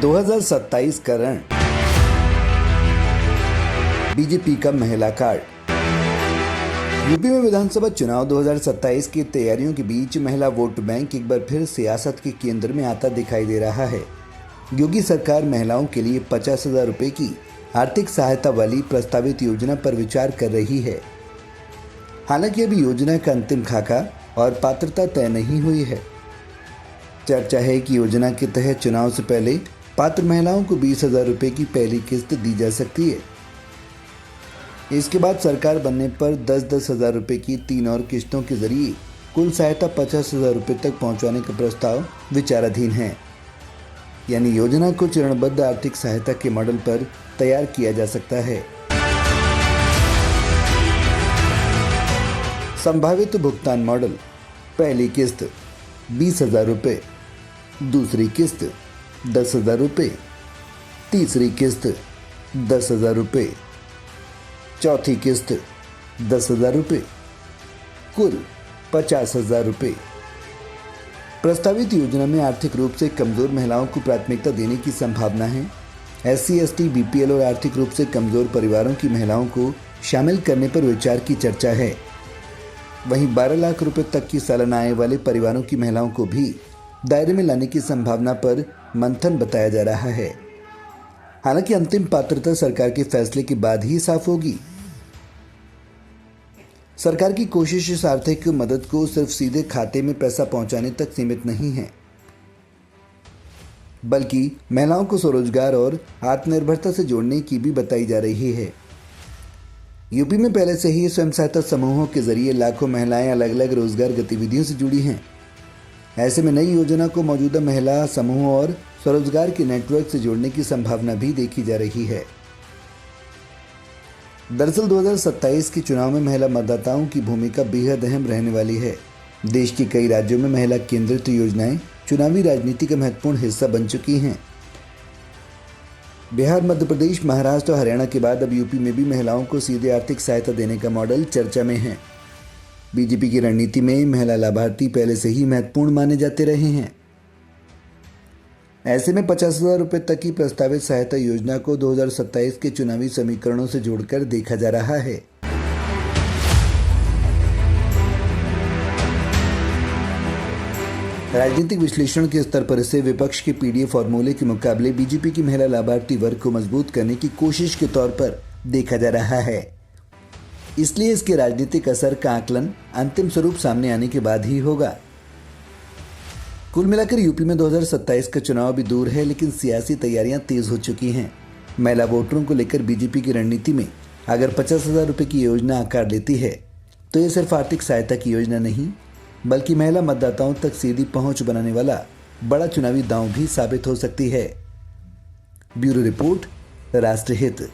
2027 का रण, बीजेपी का महिला कार्ड। यूपी में विधानसभा चुनाव 2027 की तैयारियों के बीच महिला वोट बैंक एक बार फिर सियासत के केंद्र में आता दिखाई दे रहा है। योगी सरकार महिलाओं के लिए 50,000 रुपए की आर्थिक सहायता वाली प्रस्तावित योजना पर विचार कर रही है। हालांकि अभी योजना का अंतिम खाका और पात्रता तय नहीं हुई है। चर्चा है कि योजना के तहत चुनाव से पहले पात्र महिलाओं को 20,000 रुपए की पहली किस्त दी जा सकती है। इसके बाद सरकार बनने पर 10-10 हज़ार रुपए की 3 और किस्तों के जरिए कुल सहायता 50,000 रुपए तक पहुंचाने का प्रस्ताव विचाराधीन है। यानी योजना को चरणबद्ध आर्थिक सहायता के मॉडल पर तैयार किया जा सकता है। संभावित भुगतान मॉडल: पहली किस्त 20,000 रुपये, दूसरी किस्त 10,000 रुपये, तीसरी किस्त 10,000 रुपये, चौथी किस्त 10,000 रुपये, कुल 50,000 रुपये। प्रस्तावित योजना में आर्थिक रूप से कमजोर महिलाओं को प्राथमिकता देने की संभावना है। SC, ST, BPL और आर्थिक रूप से कमजोर परिवारों की महिलाओं को शामिल करने पर विचार की चर्चा है। वहीं 12 लाख रुपए तक की सालाना आय वाले परिवारों की महिलाओं को भी दायरे में लाने की संभावना पर मंथन बताया जा रहा है। हालांकि अंतिम पात्रता सरकार के फैसले के बाद ही साफ होगी। सरकार की कोशिश इस आर्थिक मदद को सिर्फ सीधे खाते में पैसा पहुंचाने तक सीमित नहीं है, बल्कि महिलाओं को स्वरोजगार और आत्मनिर्भरता से जोड़ने की भी बताई जा रही है। यूपी में पहले से ही स्वयं सहायता समूहों के जरिए लाखों महिलाएं अलग अलग रोजगार गतिविधियों से जुड़ी हैं। ऐसे में नई योजना को मौजूदा महिला समूहों और स्वरोजगार के नेटवर्क से जोड़ने की संभावना भी देखी जा रही है। दरअसल 2027 के चुनाव में महिला मतदाताओं की भूमिका बेहद अहम रहने वाली है। देश के कई राज्यों में महिला केंद्रित योजनाएं चुनावी राजनीति का महत्वपूर्ण हिस्सा बन चुकी हैं। बिहार, मध्य प्रदेश, महाराष्ट्र और हरियाणा के बाद अब यूपी में भी महिलाओं को सीधे आर्थिक सहायता देने का मॉडल चर्चा में है। बीजेपी की रणनीति में महिला लाभार्थी पहले से ही महत्वपूर्ण माने जाते रहे हैं। ऐसे में 50,000 रुपये तक की प्रस्तावित सहायता योजना को 2027 के चुनावी समीकरणों से जोड़कर देखा जा रहा है। राजनीतिक विश्लेषण के स्तर पर इसे विपक्ष के पीडीए फॉर्मूले के मुकाबले बीजेपी की महिला लाभार्थी वर्ग को मजबूत करने की कोशिश के तौर पर देखा जा रहा है। इसलिए इसके राजनीतिक असर का आकलन अंतिम स्वरूप सामने आने के बाद ही होगा। कुल मिलाकर यूपी में 2027 का चुनाव भी दूर है, लेकिन सियासी तैयारियां तेज हो चुकी हैं। महिला वोटरों को लेकर बीजेपी की रणनीति में अगर 50,000 रुपये की योजना आकार लेती है तो ये सिर्फ आर्थिक सहायता की योजना नहीं, बल्कि महिला मतदाताओं तक सीधी पहुंच बनाने वाला बड़ा चुनावी दांव भी साबित हो सकती है। ब्यूरो रिपोर्ट, राष्ट्रहित।